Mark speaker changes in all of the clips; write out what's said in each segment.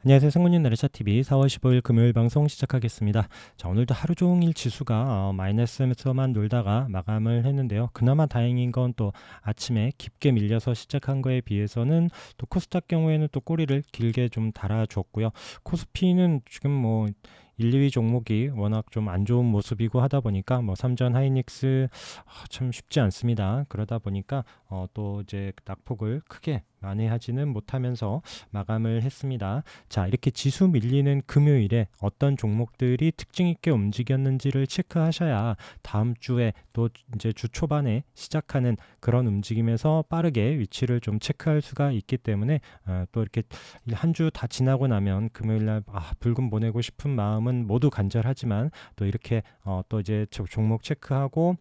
Speaker 1: 안녕하세요. 성훈님 나래차TV 4월 15일 금요일 방송 시작하겠습니다. 자, 오늘도 하루 종일 지수가 마이너스에서만 놀다가 마감을 했는데요. 그나마 다행인 건 또 아침에 깊게 밀려서 시작한 거에 비해서는 또 코스닥 경우에는 또 꼬리를 길게 좀 달아줬고요. 코스피는 지금 뭐 1, 2위 종목이 워낙 좀 안 좋은 모습이고 하다 보니까 뭐 삼전 하이닉스 참 쉽지 않습니다. 그러다 보니까 또 이제 낙폭을 크게 만회하지는 못하면서 마감을 했습니다. 자, 이렇게 지수 밀리는 금요일에 어떤 종목들이 특징 있게 움직였는지를 체크하셔야 다음 주에 또 이제 주 초반에 시작하는 그런 움직임에서 빠르게 위치를 좀 체크할 수가 있기 때문에 또 이렇게 한 주 다 지나고 나면 금요일 날 불금 보내고 싶은 마음은 모두 간절하지만 또 이렇게 또 이제 종목 체크하고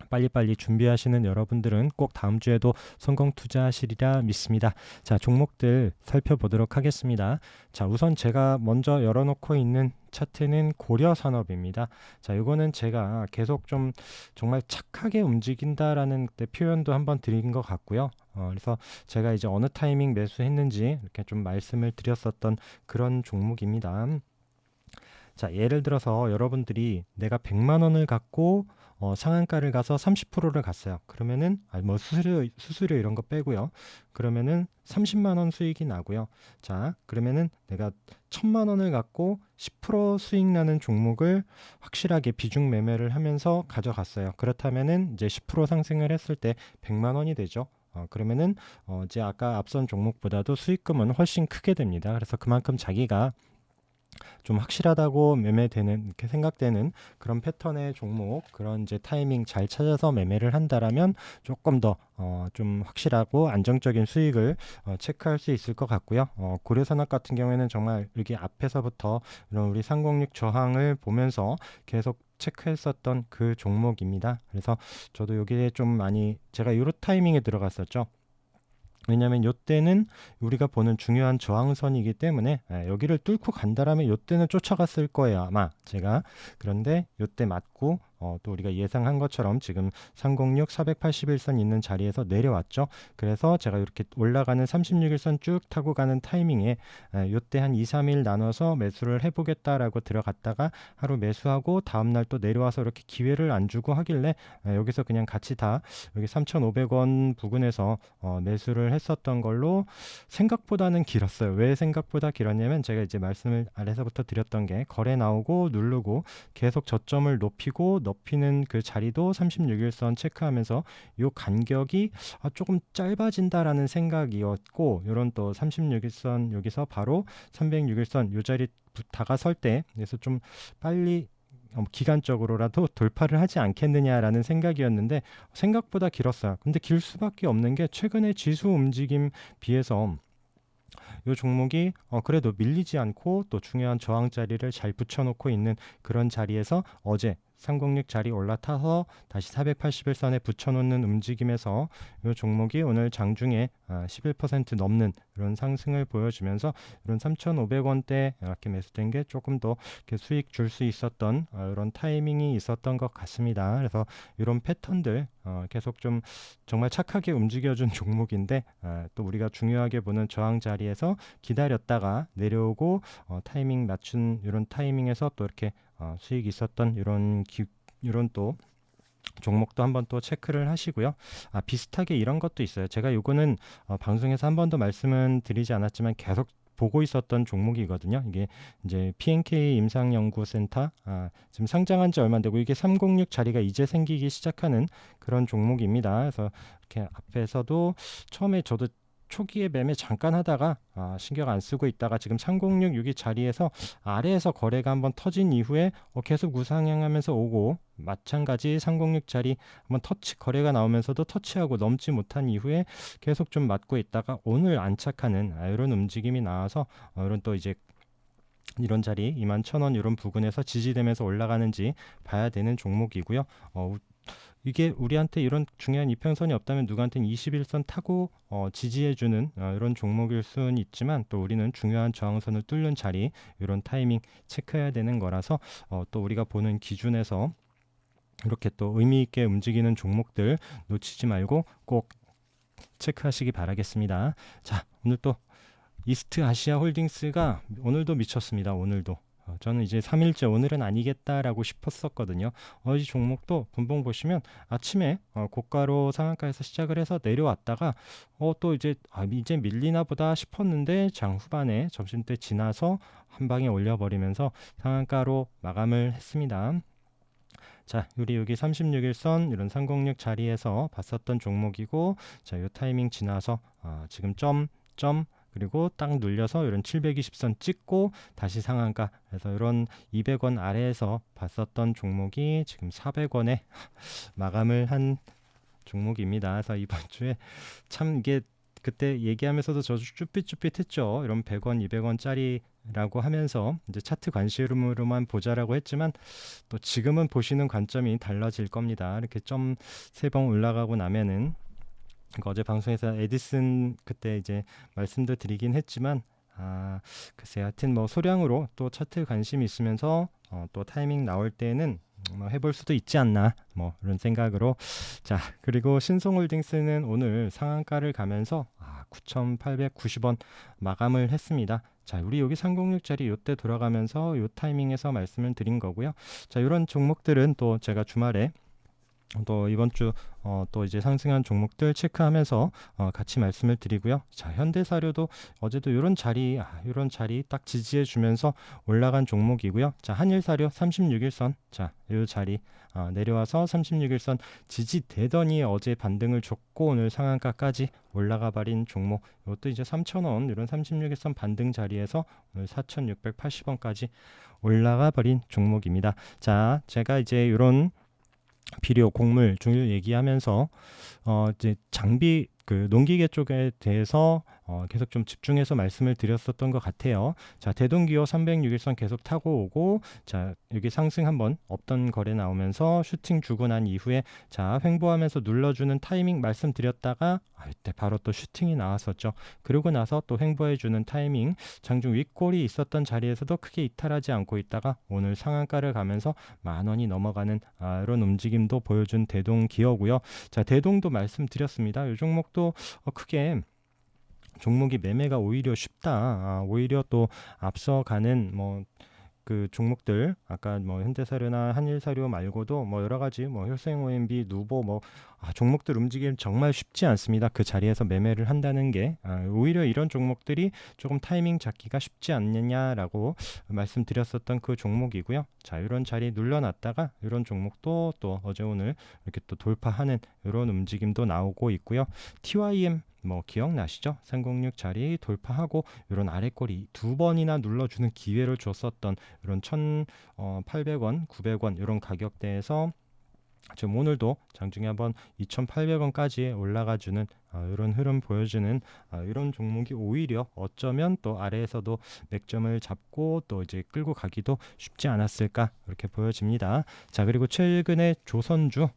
Speaker 1: 빨리빨리 준비하시는 여러분들은 꼭 다음 주에도 성공 투자하시리라 믿습니다. 자, 종목들 살펴보도록 하겠습니다. 자, 우선 제가 먼저 열어놓고 있는 차트는 고려산업입니다. 자, 이거는 제가 계속 좀 정말 착하게 움직인다라는 표현도 한번 드린 것 같고요. 그래서 제가 이제 어느 타이밍 매수했는지 이렇게 좀 말씀을 드렸었던 그런 종목입니다. 자, 예를 들어서 여러분들이 내가 100만 원을 갖고 상한가를 가서 30%를 갔어요. 그러면은 뭐 수수료 이런 거 빼고요. 그러면은 30만 원 수익이 나고요. 자, 그러면은 내가 1000만 원을 갖고 10% 수익 나는 종목을 확실하게 비중 매매를 하면서 가져갔어요. 그렇다면은 이제 10% 상승을 했을 때 100만 원이 되죠. 그러면은 이제 아까 앞선 종목보다도 수익금은 훨씬 크게 됩니다. 그래서 그만큼 자기가 좀 확실하다고 매매되는 이렇게 생각되는 그런 패턴의 종목, 그런 이제 타이밍 잘 찾아서 매매를 한다라면 조금 더 좀 확실하고 안정적인 수익을 체크할 수 있을 것 같고요. 고려산업 같은 경우에는 정말 여기 앞에서부터 이런 우리 306 저항을 보면서 계속 체크했었던 그 종목입니다. 그래서 저도 여기에 좀 많이 제가 요런 타이밍에 들어갔었죠. 왜냐하면 요때는 우리가 보는 중요한 저항선이기 때문에 여기를 뚫고 간다라면 요때는 쫓아갔을 거예요 아마 제가. 그런데 요때 맞고 또 우리가 예상한 것처럼 지금 306 481선 있는 자리에서 내려왔죠. 그래서 제가 이렇게 올라가는 36일선 쭉 타고 가는 타이밍에 요때 한 2, 3일 나눠서 매수를 해보겠다라고 들어갔다가 하루 매수하고 다음날 또 내려와서 이렇게 기회를 안 주고 하길래 여기서 그냥 같이 다 여기 3,500원 부근에서 매수를 했었던 걸로 생각보다는 길었어요. 왜 생각보다 길었냐면 제가 이제 말씀을 아래서부터 드렸던 게 거래 나오고 누르고 계속 저점을 높이는 그 자리도 36일선 체크하면서 요 간격이 조금 짧아진다라는 생각이었고, 요런 또 36일선 여기서 바로 306일선 요 자리 다가설 때 그래서 좀 빨리 기간적으로라도 돌파를 하지 않겠느냐라는 생각이었는데 생각보다 길었어요. 근데 길 수밖에 없는 게 최근에 지수 움직임 비해서 이 종목이 그래도 밀리지 않고 또 중요한 저항 자리를 잘 붙여놓고 있는 그런 자리에서 어제 306 자리 올라타서 다시 481선에 붙여놓는 움직임에서 이 종목이 오늘 장중에 11% 넘는 이런 상승을 보여주면서 이런 3,500원대 이렇게 매수된 게 조금 더 이렇게 수익 줄 수 있었던 이런 타이밍이 있었던 것 같습니다. 그래서 이런 패턴들 계속 좀 정말 착하게 움직여준 종목인데 또 우리가 중요하게 보는 저항 자리에서 기다렸다가 내려오고 타이밍 맞춘 이런 타이밍에서 또 이렇게 수익이 있었던 이런 또 종목도 한번 또 체크를 하시고요. 비슷하게 이런 것도 있어요. 제가 요거는 방송에서 한 번도 말씀은 드리지 않았지만 계속 보고 있었던 종목이거든요. 이게 이제 PNK 임상연구센터 지금 상장한 지 얼마 안 되고 이게 306 자리가 이제 생기기 시작하는 그런 종목입니다. 그래서 이렇게 앞에서도 처음에 저도 초기에 매매 잠깐 하다가 신경 안 쓰고 있다가 지금 306 여기 자리에서 아래에서 거래가 한번 터진 이후에 계속 우상향하면서 오고, 마찬가지 306 자리 한번 거래가 나오면서도 터치하고 넘지 못한 이후에 계속 좀 맞고 있다가 오늘 안착하는 이런 움직임이 나와서 이런 또 이제 이런 자리 21,000원 이런 부근에서 지지되면서 올라가는지 봐야 되는 종목이고요. 이게 우리한테 이런 중요한 이평선이 없다면 누구한테는 21선 타고 지지해주는 이런 종목일 수는 있지만, 또 우리는 중요한 저항선을 뚫는 자리 이런 타이밍 체크해야 되는 거라서 또 우리가 보는 기준에서 이렇게 또 의미 있게 움직이는 종목들 놓치지 말고 꼭 체크하시기 바라겠습니다. 자, 오늘 또 이스트 아시아 홀딩스가 오늘도 미쳤습니다. 오늘도. 저는 이제 3일째 오늘은 아니겠다라고 싶었었거든요. 이 종목도 분봉 보시면 아침에 고가로 상한가에서 시작을 해서 내려왔다가 또 이제 밀리나 보다 싶었는데 장 후반에 점심때 지나서 한 방에 올려버리면서 상한가로 마감을 했습니다. 자, 우리 여기 36일선 이런 306 자리에서 봤었던 종목이고, 자, 이 타이밍 지나서 지금 점 그리고 딱 눌려서 이런 720선 찍고 다시 상한가. 그래서 이런 200원 아래에서 봤었던 종목이 지금 400원에 마감을 한 종목입니다. 그래서 이번 주에 참 이게 그때 얘기하면서도 저 쭈삣쭈삣했죠. 이런 100원, 200원짜리라고 하면서 이제 차트 관심으로만 보자라고 했지만 또 지금은 보시는 관점이 달라질 겁니다. 이렇게 점 3번 올라가고 나면은 어제 방송에서 에디슨 그때 이제 말씀도 드리긴 했지만 글쎄 하여튼 뭐 소량으로 또 차트 관심이 있으면서 또 타이밍 나올 때는 뭐 해볼 수도 있지 않나 뭐 이런 생각으로. 자, 그리고 신성홀딩스는 오늘 상한가를 가면서 9,890원 마감을 했습니다. 자, 우리 여기 306짜리 요때 돌아가면서 요 타이밍에서 말씀을 드린 거고요. 자, 이런 종목들은 또 제가 주말에 또 이번 주 또 이제 상승한 종목들 체크하면서 같이 말씀을 드리고요. 자, 현대사료도 어제도 이런 자리 딱 지지해 주면서 올라간 종목이고요. 자, 한일사료 36일선 자, 이 자리 내려와서 36일선 지지되더니 어제 반등을 줬고 오늘 상한가까지 올라가 버린 종목. 이것도 이제 3,000원 이런 36일선 반등 자리에서 오늘 4,680원까지 올라가 버린 종목입니다. 자, 제가 이제 이런 비료, 곡물, 중일 얘기하면서 이제 장비 그 농기계 쪽에 대해서 계속 좀 집중해서 말씀을 드렸었던 것 같아요. 자, 대동기호 306일선 계속 타고 오고, 자, 여기 상승 한번 없던 거래 나오면서 슈팅 주고 난 이후에 자, 횡보하면서 눌러주는 타이밍 말씀드렸다가 이때 바로 또 슈팅이 나왔었죠. 그러고 나서 또 횡보해주는 타이밍, 장중 윗골이 있었던 자리에서도 크게 이탈하지 않고 있다가 오늘 상한가를 가면서 10,000원이 넘어가는 이런 움직임도 보여준 대동기호고요. 자, 대동도 말씀드렸습니다. 이 종목도 크게 종목이 매매가 오히려 쉽다. 오히려 또 앞서가는 뭐 그 종목들 아까 뭐 현대사료나 한일사료 말고도 뭐 여러 가지 뭐 효생 OMB 누보 뭐 종목들 움직임 정말 쉽지 않습니다. 그 자리에서 매매를 한다는 게 오히려 이런 종목들이 조금 타이밍 잡기가 쉽지 않느냐라고 말씀드렸었던 그 종목이고요. 자, 이런 자리 눌러놨다가 이런 종목도 또 어제 오늘 이렇게 또 돌파하는 이런 움직임도 나오고 있고요. TYM 뭐 기억나시죠? 306 자리 돌파하고 이런 아래꼬리 2번이나 눌러주는 기회를 줬었던 이런 1,800원, 900원 이런 가격대에서 지금 오늘도 장중에 한번 2,800원까지 올라가주는 이런 흐름 보여주는 이런 종목이 오히려 어쩌면 또 아래에서도 맥점을 잡고 또 이제 끌고 가기도 쉽지 않았을까 이렇게 보여집니다. 자, 그리고 최근에 조선주는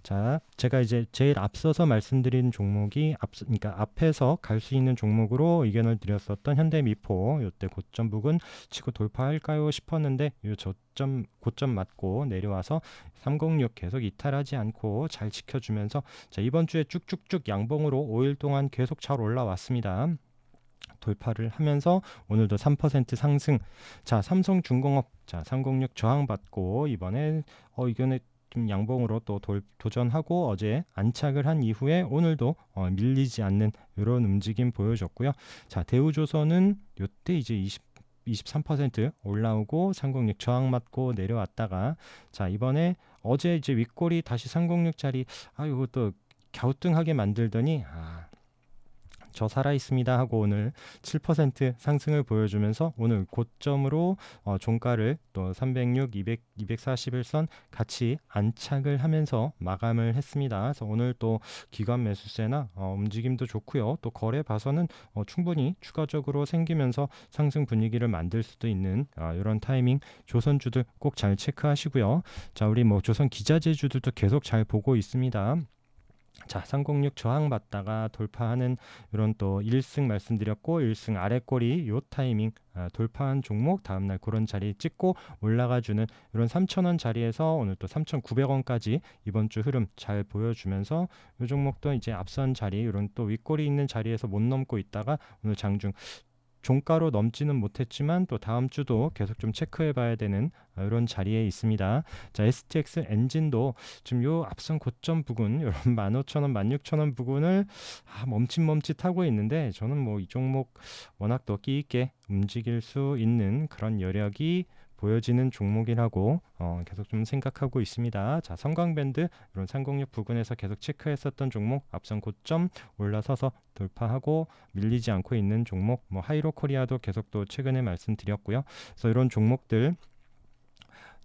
Speaker 1: 자, 제가 이제 제일 앞서서 말씀드린 종목이 그러니까 앞에서 갈 수 있는 종목으로 의견을 드렸었던 현대미포 이때 고점 부근 치고 돌파할까요 싶었는데 이 저점 고점 맞고 내려와서 306 계속 이탈하지 않고 잘 지켜주면서 자, 이번 주에 쭉쭉쭉 양봉으로 5일 동안 계속 잘 올라왔습니다. 돌파를 하면서 오늘도 3% 상승. 자, 삼성중공업 자, 306 저항받고 이번에 이번에 좀 양봉으로 또 도전하고 어제 안착을 한 이후에 오늘도 밀리지 않는 이런 움직임 보여줬고요. 자, 대우조선은 이때 이제 23% 올라오고 306 저항 맞고 내려왔다가 자, 이번에 어제 이제 윗골이 다시 306짜리 이것도 갸우뚱하게 만들더니 저 살아있습니다 하고 오늘 7% 상승을 보여주면서 오늘 고점으로 종가를 또 306, 200, 241선 같이 안착을 하면서 마감을 했습니다. 그래서 오늘 또 기관 매수세나 움직임도 좋고요. 또 거래 봐서는 충분히 추가적으로 생기면서 상승 분위기를 만들 수도 있는 이런 타이밍 조선주들 꼭 잘 체크하시고요. 자, 우리 뭐 조선 기자재주들도 계속 잘 보고 있습니다. 자, 306 저항받다가 돌파하는 이런 또 1승 말씀드렸고 1승 아래꼬리 요 타이밍 돌파한 종목 다음날 그런 자리 찍고 올라가주는 이런 3,000원 자리에서 오늘 또 3,900원까지 이번 주 흐름 잘 보여주면서 이 종목도 이제 앞선 자리 이런 또 윗꼬리 있는 자리에서 못 넘고 있다가 오늘 장중 종가로 넘지는 못했지만 또 다음 주도 계속 좀 체크해 봐야 되는 이런 자리에 있습니다. 자, STX 엔진도 지금 요 앞선 고점 부근 이런 15,000원, 16,000원 부근을 멈칫멈칫하고 있는데 저는 뭐 이 종목 워낙 더 끼 있게 움직일 수 있는 그런 여력이 보여지는 종목이라고 계속 좀 생각하고 있습니다. 자, 성광밴드 이런 306 부근에서 계속 체크했었던 종목 앞선 고점 올라서서 돌파하고 밀리지 않고 있는 종목 뭐 하이로코리아도 계속 또 최근에 말씀드렸고요. 그래서 이런 종목들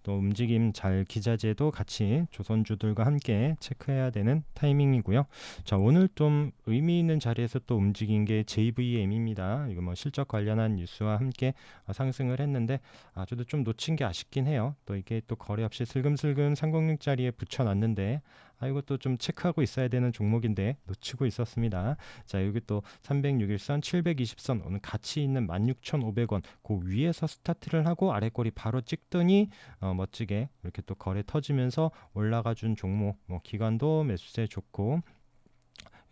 Speaker 1: 또 움직임 잘 기자재도 같이 조선주들과 함께 체크해야 되는 타이밍이고요. 자, 오늘 좀 의미 있는 자리에서 또 움직인 게 JVM입니다. 이거 뭐 실적 관련한 뉴스와 함께 상승을 했는데 저도 좀 놓친 게 아쉽긴 해요. 또 이게 또 거래 없이 슬금슬금 306 자리에 붙여놨는데 이것도 좀 체크하고 있어야 되는 종목인데 놓치고 있었습니다. 자, 여기 또 306일선, 720선 오늘 같이 있는 16,500원 그 위에서 스타트를 하고 아래꼬리 바로 찍더니 멋지게 이렇게 또 거래 터지면서 올라가 준 종목 뭐 기관도 매수세 좋고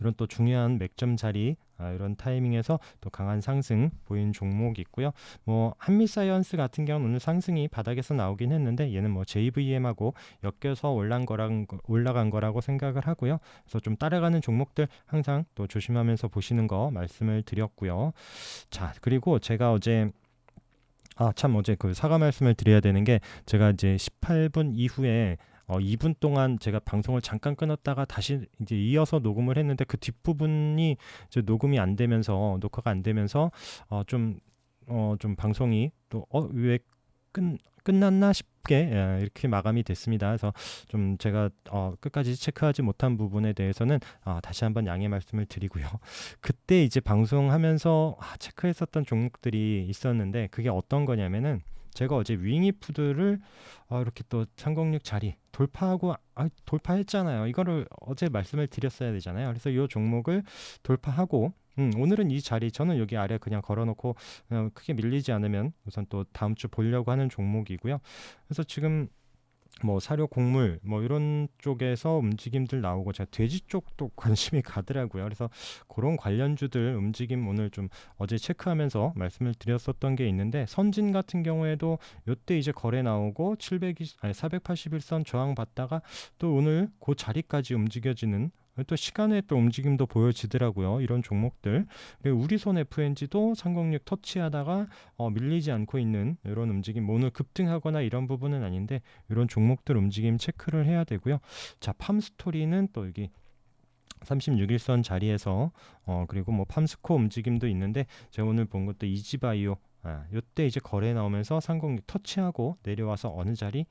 Speaker 1: 이런 또 중요한 맥점 자리 이런 타이밍에서 또 강한 상승 보인 종목이 있고요. 뭐 한미사이언스 같은 경우는 오늘 상승이 바닥에서 나오긴 했는데 얘는 뭐 JVM하고 엮여서 올라간 거라고 생각을 하고요. 그래서 좀 따라가는 종목들 항상 또 조심하면서 보시는 거 말씀을 드렸고요. 자, 그리고 제가 어제 어제 그 사과 말씀을 드려야 되는 게 제가 이제 18분 이후에 2분 동안 제가 방송을 잠깐 끊었다가 다시 이제 이어서 녹음을 했는데 그 뒷부분이 이제 녹음이 안 되면서 녹화가 안 되면서 좀 방송이 또 왜 끝났나 싶게 이렇게 마감이 됐습니다. 그래서 좀 제가 끝까지 체크하지 못한 부분에 대해서는 다시 한번 양해 말씀을 드리고요. 그때 이제 방송하면서 체크했었던 종목들이 있었는데 그게 어떤 거냐면은 제가 어제 윙이푸드를 이렇게 또 306 자리 돌파하고 돌파했잖아요. 이거를 어제 말씀을 드렸어야 되잖아요. 그래서 이 종목을 돌파하고 오늘은 이 자리 저는 여기 아래 그냥 걸어놓고 크게 밀리지 않으면 우선 또 다음 주 보려고 하는 종목이고요. 그래서 지금 뭐 사료 곡물 뭐 이런 쪽에서 움직임들 나오고 제가 돼지 쪽도 관심이 가더라고요. 그래서 그런 관련주들 움직임 오늘 좀 어제 체크하면서 말씀을 드렸었던 게 있는데 선진 같은 경우에도 이때 이제 거래 나오고 481선 저항 받다가 또 오늘 그 자리까지 움직여지는 또 시간에 또 움직임도 보여지더라고요. 이런 종목들. 그리고 우리손 FNG도 306 터치하다가 밀리지 않고 있는 이런 움직임. 오늘 급등하거나 이런 부분은 아닌데 이런 종목들 움직임 체크를 해야 되고요. 자, 팜스토리는 또 여기 36일선 자리에서 그리고 뭐 팜스코 움직임도 있는데 제가 오늘 본 것도 이지바이오 이때 이제 거래 나오면서 306 터치하고 내려와서 어느 자리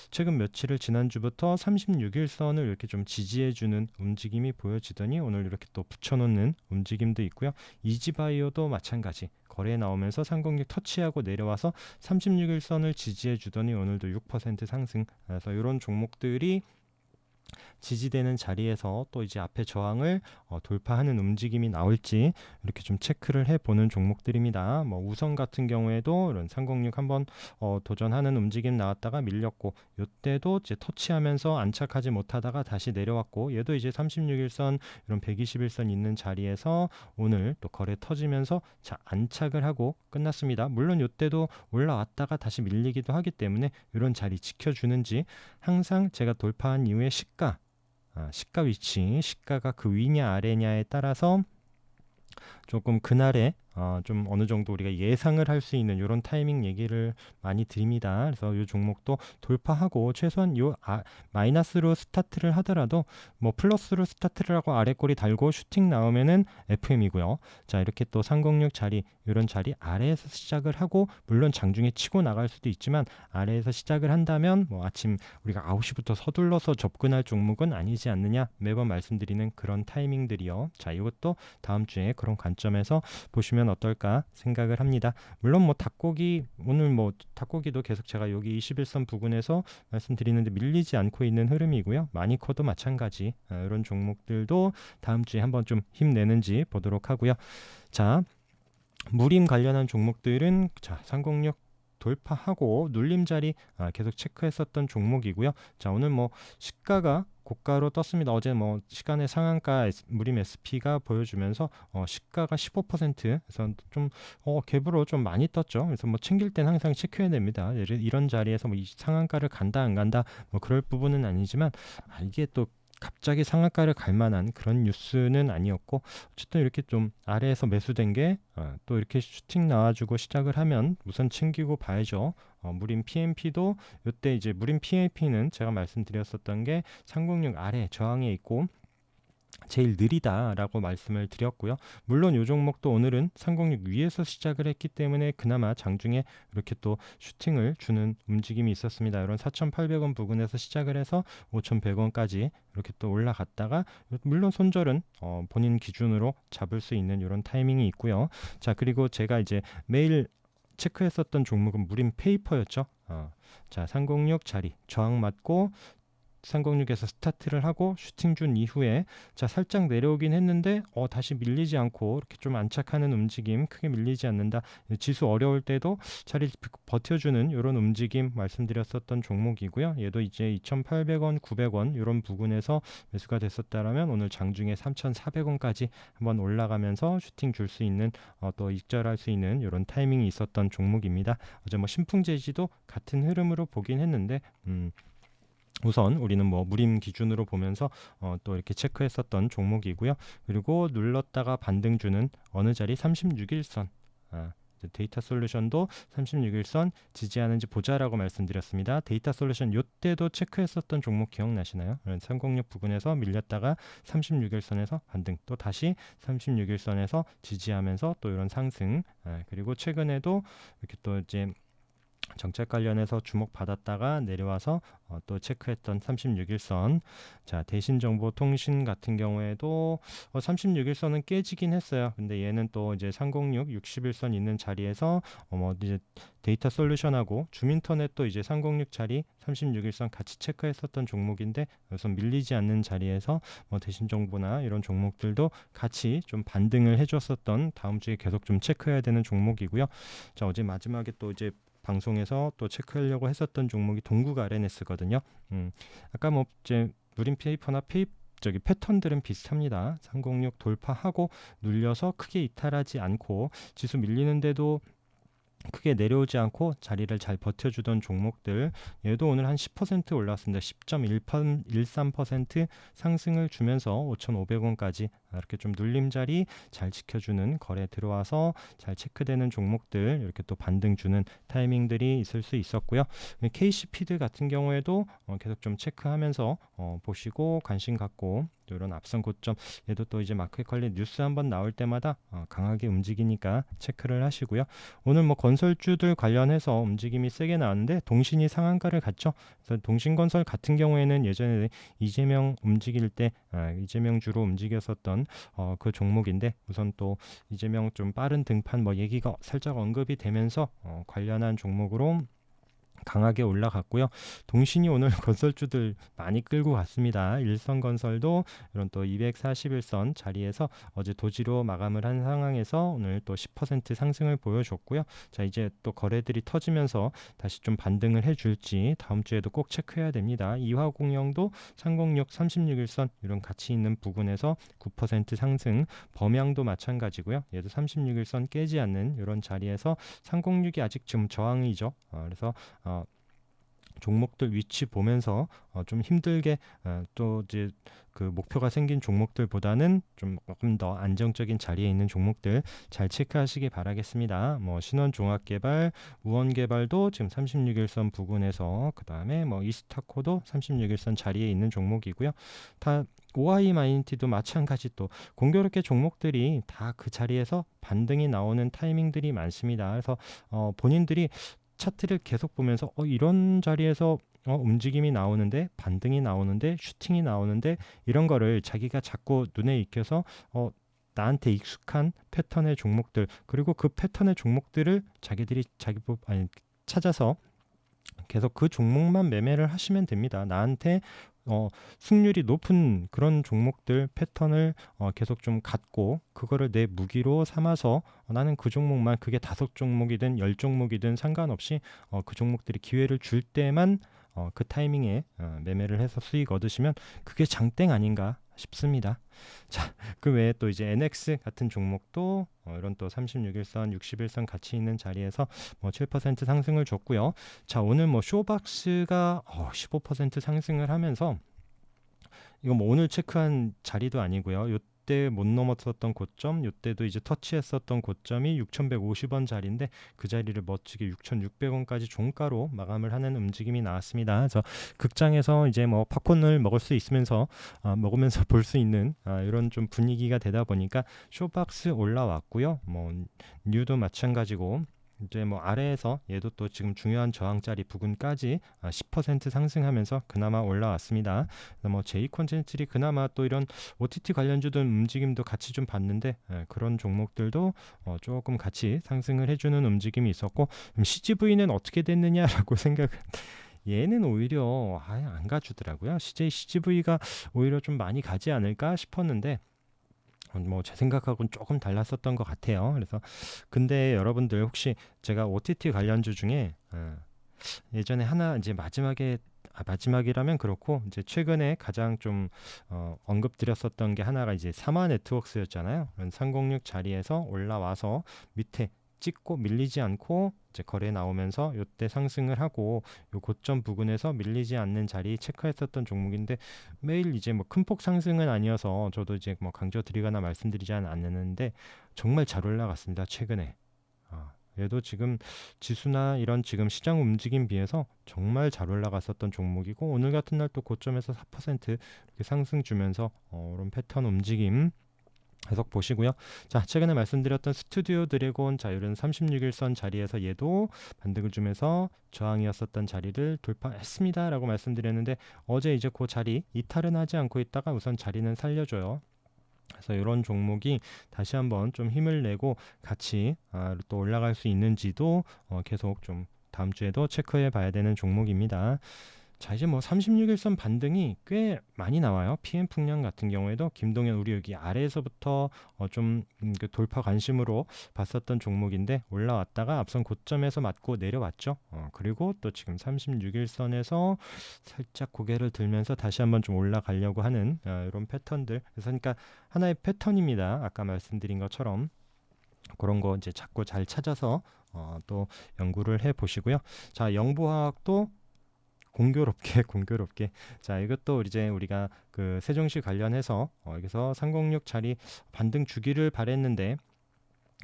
Speaker 1: 최근 며칠을 지난주부터 36일선을 이렇게 좀 지지해주는 움직임이 보여지더니 오늘 이렇게 또 붙여놓는 움직임도 있고요. 이지바이오도 마찬가지 거래에 나오면서 306 터치하고 내려와서 36일선을 지지해주더니 오늘도 6% 상승. 그래서 이런 종목들이 지지되는 자리에서 또 이제 앞에 저항을 돌파하는 움직임이 나올지 이렇게 좀 체크를 해보는 종목들입니다. 뭐 우선 같은 경우에도 이런 306 한번 도전하는 움직임 나왔다가 밀렸고 이때도 이제 터치하면서 안착하지 못하다가 다시 내려왔고 얘도 이제 36일선 이런 121선 있는 자리에서 오늘 또 거래 터지면서 안착을 하고 끝났습니다. 물론 이때도 올라왔다가 다시 밀리기도 하기 때문에 이런 자리 지켜주는지 항상 제가 돌파한 이후에 시가 위치, 시가가 그 위냐 아래냐에 따라서 조금 그날에 좀 어느 정도 우리가 예상을 할 수 있는 이런 타이밍 얘기를 많이 드립니다. 그래서 이 종목도 돌파하고 최소한 마이너스로 스타트를 하더라도 뭐 플러스로 스타트를 하고 아래 꼬리 달고 슈팅 나오면은 FM이고요. 자, 이렇게 또 306 자리 이런 자리 아래에서 시작을 하고 물론 장중에 치고 나갈 수도 있지만 아래에서 시작을 한다면 뭐 아침 우리가 9시부터 서둘러서 접근할 종목은 아니지 않느냐 매번 말씀드리는 그런 타이밍들이요. 자, 이것도 다음 주에 그런 관점에서 보시면 보시면 어떨까 생각을 합니다. 물론 뭐 닭고기 오늘 뭐 닭고기도 계속 제가 여기 21선 부근에서 말씀드리는데 밀리지 않고 있는 흐름이고요. 마니커도 마찬가지 이런 종목들도 다음 주에 한번 좀 힘내는지 보도록 하고요. 자, 무림 관련한 종목들은 자, 306 돌파하고 눌림 자리 계속 체크했었던 종목이고요. 자, 오늘 뭐 시가가 고가로 떴습니다. 어제 뭐 시간의 상한가 무림 SP가 보여주면서 시가가 15%에서 좀 갭으로 좀 많이 떴죠. 그래서 뭐 챙길 땐 항상 체크해야 됩니다. 이런 자리에서 뭐 이 상한가를 간다 안 간다 뭐 그럴 부분은 아니지만 이게 또 갑자기 상한가를 갈 만한 그런 뉴스는 아니었고 어쨌든 이렇게 좀 아래에서 매수된 게 또 이렇게 슈팅 나와주고 시작을 하면 우선 챙기고 봐야죠. 무림 PMP도 이때 이제 무림 PMP는 제가 말씀드렸었던 게 306 아래 저항에 있고 제일 느리다라고 말씀을 드렸고요. 물론 이 종목도 오늘은 306 위에서 시작을 했기 때문에 그나마 장중에 이렇게 또 슈팅을 주는 움직임이 있었습니다. 이런 4,800원 부근에서 시작을 해서 5,100원까지 이렇게 또 올라갔다가 물론 손절은 본인 기준으로 잡을 수 있는 이런 타이밍이 있고요. 자, 그리고 제가 이제 매일 체크했었던 종목은 무림 페이퍼였죠. 자, 306 자리 저항 맞고 306에서 스타트를 하고 슈팅 준 이후에 자 살짝 내려오긴 했는데 다시 밀리지 않고 이렇게 좀 안착하는 움직임, 크게 밀리지 않는다. 지수 어려울 때도 자리 버텨주는 이런 움직임 말씀드렸었던 종목이고요. 얘도 이제 2,800원, 900원 이런 부근에서 매수가 됐었다라면 오늘 장중에 3,400원까지 한번 올라가면서 슈팅 줄 수 있는 또 익절할 수 있는 이런 타이밍이 있었던 종목입니다. 어제 뭐 신풍제지도 같은 흐름으로 보긴 했는데 우선 우리는 뭐 무림 기준으로 보면서 또 이렇게 체크했었던 종목이고요. 그리고 눌렀다가 반등 주는 어느 자리 36일선 데이터 솔루션도 36일선 지지하는지 보자라고 말씀드렸습니다. 데이터 솔루션 이때도 체크했었던 종목 기억나시나요? 306 부근에서 밀렸다가 36일선에서 반등, 또 다시 36일선에서 지지하면서 또 이런 상승, 그리고 최근에도 이렇게 또 이제 정책 관련해서 주목받았다가 내려와서 또 체크했던 36일선. 자, 대신정보통신 같은 경우에도 36일선은 깨지긴 했어요. 근데 얘는 또 이제 306 60일선 있는 자리에서 뭐 이제 데이터 솔루션하고 주민터넷도 이제 306 자리 36일선 같이 체크했었던 종목인데 우선 밀리지 않는 자리에서 뭐 대신정보나 이런 종목들도 같이 좀 반등을 해줬었던, 다음 주에 계속 좀 체크해야 되는 종목이고요. 자, 어제 마지막에 또 이제 방송에서 또 체크하려고 했었던 종목이 동국 RNS거든요. 아까 뭐 이제 무림 페이퍼나 패턴들은 비슷합니다. 306 돌파하고 눌려서 크게 이탈하지 않고 지수 밀리는데도 크게 내려오지 않고 자리를 잘 버텨주던 종목들, 얘도 오늘 한 10% 올랐습니다. 10.13% 상승을 주면서 5,500원까지 이렇게 좀 눌림 자리 잘 지켜주는 거래 들어와서 잘 체크되는 종목들, 이렇게 또 반등 주는 타이밍들이 있을 수 있었고요. KC피드 같은 경우에도 계속 좀 체크하면서 보시고 관심 갖고, 이런 앞선 고점, 얘도 또 이제 마켓 관련 뉴스 한번 나올 때마다 강하게 움직이니까 체크를 하시고요. 오늘 뭐 건설주들 관련해서 움직임이 세게 나왔는데 동신이 상한가를 갔죠. 그래서 동신건설 같은 경우에는 예전에 이재명 움직일 때 이재명 주로 움직였었던 그 종목인데, 우선 또 이재명 좀 빠른 등판 뭐 얘기가 살짝 언급이 되면서 관련한 종목으로 강하게 올라갔고요. 동신이 오늘 건설주들 많이 끌고 갔습니다. 일선건설도 이런 또 241선 자리에서 어제 도지로 마감을 한 상황에서 오늘 또 10% 상승을 보여줬고요. 자, 이제 또 거래들이 터지면서 다시 좀 반등을 해줄지 다음 주에도 꼭 체크해야 됩니다. 이화공영도 306, 36일선 이런 가치 있는 부근에서 9% 상승, 범양도 마찬가지고요. 얘도 36일선 깨지 않는 이런 자리에서 306이 아직 지금 저항이죠. 그래서 종목들 위치 보면서 좀 힘들게 또 이제 그 목표가 생긴 종목들보다는 좀 조금 더 안정적인 자리에 있는 종목들 잘 체크하시기 바라겠습니다. 뭐 신원종합개발, 우원개발도 지금 36일선 부근에서, 그 다음에 뭐 이스타코도 36일선 자리에 있는 종목이고요. 다 오아이 마이니티도 마찬가지, 또 공교롭게 종목들이 다 그 자리에서 반등이 나오는 타이밍들이 많습니다. 그래서 본인들이 차트를 계속 보면서 이런 자리에서 움직임이 나오는데, 반등이 나오는데, 슈팅이 나오는데, 이런 거를 자기가 자꾸 눈에 익혀서 나한테 익숙한 패턴의 종목들, 그리고 그 패턴의 종목들을 자기들이 찾아서 계속 그 종목만 매매를 하시면 됩니다. 나한테 승률이 높은 그런 종목들 패턴을 계속 좀 갖고 그거를 내 무기로 삼아서 나는 그 종목만, 그게 5종목이든 10종목이든 상관없이 그 종목들이 기회를 줄 때만 그 타이밍에 매매를 해서 수익 얻으시면 그게 장땡 아닌가 싶습니다. 자, 그 외에 또 이제 NX 같은 종목도 이런 또 36일선, 60일선 같이 있는 자리에서 7% 상승을 줬고요. 자, 오늘 쇼박스가 15% 상승을 하면서, 이거 오늘 체크한 자리도 아니고요. 요때 못 넘었었던 고점, 요때도 이제 터치했었던 고점이 6,150원 자리인데 그 자리를 멋지게 6,600원까지 종가로 마감을 하는 움직임이 나왔습니다. 그래서 극장에서 이제 팝콘을 먹을 수 있으면서 먹으면서 볼 수 있는 이런 좀 분위기가 되다 보니까 쇼박스 올라왔고요. 뉴도 마찬가지고, 이제 아래에서 얘도 또 지금 중요한 저항자리 부근까지 10% 상승하면서 그나마 올라왔습니다. 제이컨센트리 그나마 또 이런 OTT 관련주들 움직임도 같이 좀 봤는데 그런 종목들도 조금 같이 상승을 해주는 움직임이 있었고, CGV는 어떻게 됐느냐라고 얘는 오히려 안 가주더라고요. CGV가 오히려 좀 많이 가지 않을까 싶었는데 제 생각하고는 조금 달랐었던 것 같아요. 그래서 근데 여러분들 혹시 제가 OTT 관련주 중에 예전에 하나 이제 마지막이라면 그렇고, 이제 최근에 가장 좀 언급드렸었던 게 하나가 이제 사마 네트워크스였잖아요. 306 자리에서 올라와서 밑에 찍고 밀리지 않고 이제 거래 나오면서 요때 상승을 하고, 요 고점 부근에서 밀리지 않는 자리 체크했었던 종목인데, 매일 이제 큰 폭 상승은 아니어서 저도 이제 강조드리거나 말씀드리지 않았는데 정말 잘 올라갔습니다, 최근에. 얘도 지금 지수나 이런 지금 시장 움직임 비해서 정말 잘 올라갔었던 종목이고, 오늘 같은 날 또 고점에서 4% 이렇게 상승 주면서 이런 패턴 움직임 계속 보시고요. 자, 최근에 말씀드렸던 스튜디오 드래곤, 자, 이런 36일선 자리에서 얘도 반등을 주면서 저항이었었던 자리를 돌파했습니다라고 말씀드렸는데, 어제 이제 그 자리 이탈은 하지 않고 있다가 우선 자리는 살려줘요. 그래서 이런 종목이 다시 한번 좀 힘을 내고 같이 또 올라갈 수 있는지도 계속 좀 다음 주에도 체크해 봐야 되는 종목입니다. 자, 이제 36일선 반등이 꽤 많이 나와요. PM 풍량 같은 경우에도 김동현, 우리 여기 아래에서부터 그 돌파 관심으로 봤었던 종목인데 올라왔다가 앞선 고점에서 맞고 내려왔죠. 그리고 또 지금 36일선에서 살짝 고개를 들면서 다시 한번 좀 올라가려고 하는 이런 패턴들. 그래서 그러니까 하나의 패턴입니다. 아까 말씀드린 것처럼 그런 거 이제 자꾸 잘 찾아서 또 연구를 해 보시고요. 자, 영부화학도 공교롭게 자, 이것도 이제 우리가 그 세종시 관련해서 여기서 306 자리 반등 주기를 바랬는데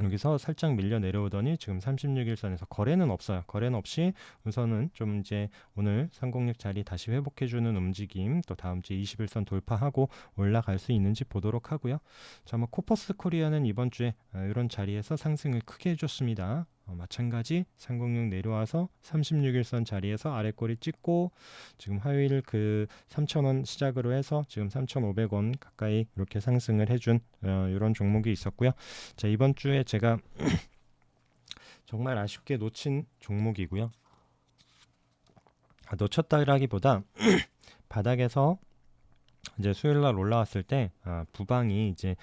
Speaker 1: 여기서 살짝 밀려 내려오더니 지금 36일선에서 거래는 없어요. 거래는 없이 우선은 좀 이제 오늘 306 자리 다시 회복해주는 움직임, 또 다음 주에 21선 돌파하고 올라갈 수 있는지 보도록 하고요. 자, 코퍼스 코리아는 이번 주에 이런 자리에서 상승을 크게 해줬습니다. 마찬가지 306 내려와서 36일선 자리에서 아래꼬리 찍고 지금 화요일 그 3,000원 시작으로 해서 지금 3,500원 가까이 이렇게 상승을 해준 이런 종목이 있었고요. 자, 이번 주에 제가 정말 아쉽게 놓친 종목이고요. 놓쳤다라기보다 바닥에서 이제 수요일날 올라왔을 때 부방이 이제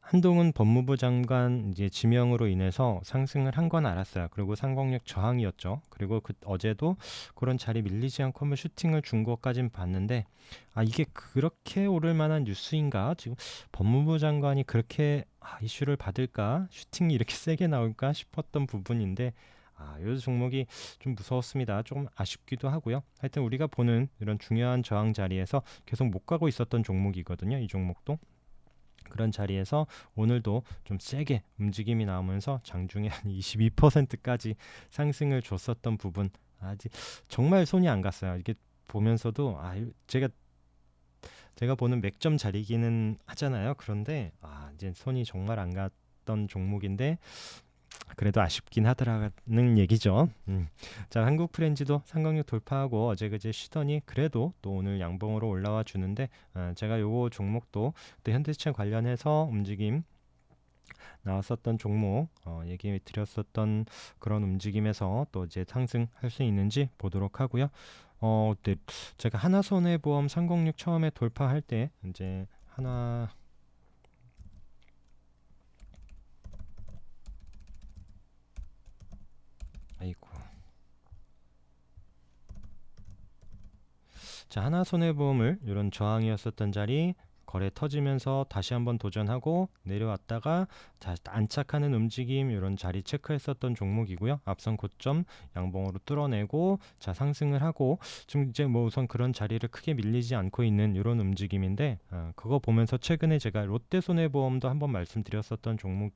Speaker 1: 한동훈 법무부 장관 이제 지명으로 인해서 상승을 한 건 알았어요. 그리고 상공력 저항이었죠. 그리고 어제도 그런 자리 밀리지 않고 슈팅을 준 것까진 봤는데 이게 그렇게 오를 만한 뉴스인가? 지금 법무부 장관이 그렇게 이슈를 받을까? 슈팅이 이렇게 세게 나올까 싶었던 부분인데 이 종목이 좀 무서웠습니다. 조금 아쉽기도 하고요. 하여튼 우리가 보는 이런 중요한 저항 자리에서 계속 못 가고 있었던 종목이거든요. 이 종목도. 그런 자리에서 오늘도 좀 세게 움직임이 나오면서 장중에 한 22%까지 상승을 줬었던 부분, 아직 정말 손이 안 갔어요. 이게 보면서도 제가 보는 맥점 자리기는 하잖아요. 그런데 이제 손이 정말 안 갔던 종목인데 그래도 아쉽긴 하더라는 얘기죠. 자, 한국 프렌즈도 306 돌파하고 어제 그제 쉬더니 그래도 또 오늘 양봉으로 올라와 주는데 제가 요거 종목도 또 현대차 관련해서 움직임 나왔었던 종목 얘기 드렸었던 그런 움직임에서 또 이제 상승할 수 있는지 보도록 하고요. 네, 제가 하나손해보험 306 처음에 돌파할 때 이제 아이고. 자, 하나손해보험을 이런 저항이었었던 자리 거래 터지면서 다시 한번 도전하고 내려왔다가 다시 안착하는 움직임 이런 자리 체크했었던 종목이고요. 앞선 고점 양봉으로 뚫어내고 자 상승을 하고 지금 이제 뭐 우선 그런 자리를 크게 밀리지 않고 있는 이런 움직임인데 그거 보면서 최근에 제가 롯데손해보험도 한번 말씀드렸었던 종목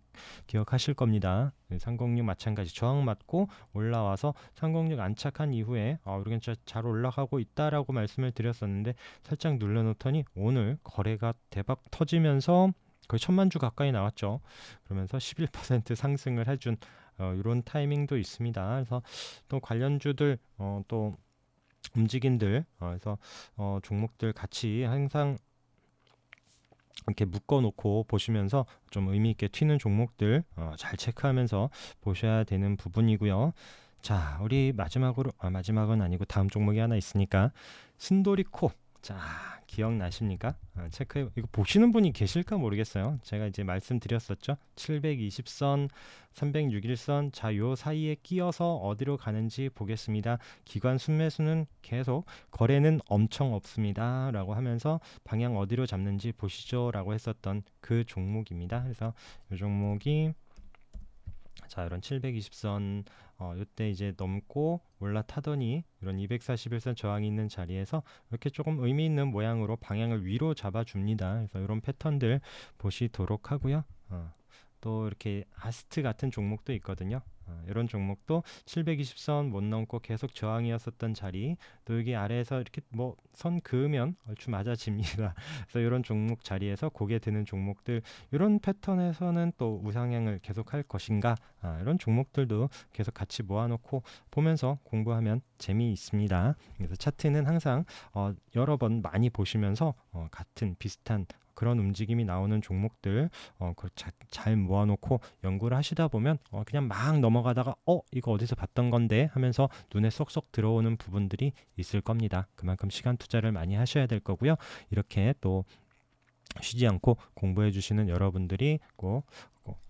Speaker 1: 기억하실 겁니다. 306 마찬가지 저항 맞고 올라와서 306 안착한 이후에 우리가 진짜 잘 올라가고 있다라고 말씀을 드렸었는데 살짝 눌러놓더니 오늘 거래가 대박 터지면서 거의 1000만 주 가까이 나왔죠. 그러면서 11% 상승을 해준 이런 타이밍도 있습니다. 그래서 또 관련주들 또 움직임들 그래서 종목들 같이 항상 이렇게 묶어놓고 보시면서 좀 의미 있게 튀는 종목들 잘 체크하면서 보셔야 되는 부분이고요. 자, 우리 마지막은 아니고 다음 종목이 하나 있으니까 신도리코. 자, 기억나십니까? 체크 이거 보시는 분이 계실까 모르겠어요. 제가 이제 말씀드렸었죠. 720선, 306일선 자, 요 사이에 끼어서 어디로 가는지 보겠습니다. 기관 순매수는 계속 거래는 엄청 없습니다. 라고 하면서 방향 어디로 잡는지 보시죠. 라고 했었던 그 종목입니다. 그래서 이 종목이 자, 이런 720선 이때 이제 넘고 올라타더니 이런 241선 저항이 있는 자리에서 이렇게 조금 의미 있는 모양으로 방향을 위로 잡아줍니다. 그래서 이런 패턴들 보시도록 하고요. 또 이렇게 아스트 같은 종목도 있거든요. 이런 종목도 720선 못 넘고 계속 저항이었었던 자리 또 여기 아래에서 이렇게 뭐 선 그으면 얼추 맞아집니다. 그래서 이런 종목 자리에서 고개 드는 종목들 이런 패턴에서는 또 우상향을 계속 할 것인가 이런 종목들도 계속 같이 모아놓고 보면서 공부하면 재미있습니다. 그래서 차트는 항상 여러 번 많이 보시면서 같은 비슷한 그런 움직임이 나오는 종목들 잘 모아놓고 연구를 하시다 보면 그냥 막 넘어가다가 이거 어디서 봤던 건데 하면서 눈에 쏙쏙 들어오는 부분들이 있을 겁니다. 그만큼 시간 투자를 많이 하셔야 될 거고요. 이렇게 또 쉬지 않고 공부해 주시는 여러분들이 꼭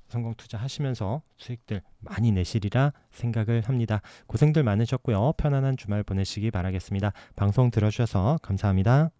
Speaker 1: 성공 투자하시면서 수익들 많이 내시리라 생각을 합니다. 고생들 많으셨고요. 편안한 주말 보내시기 바라겠습니다. 방송 들어주셔서 감사합니다.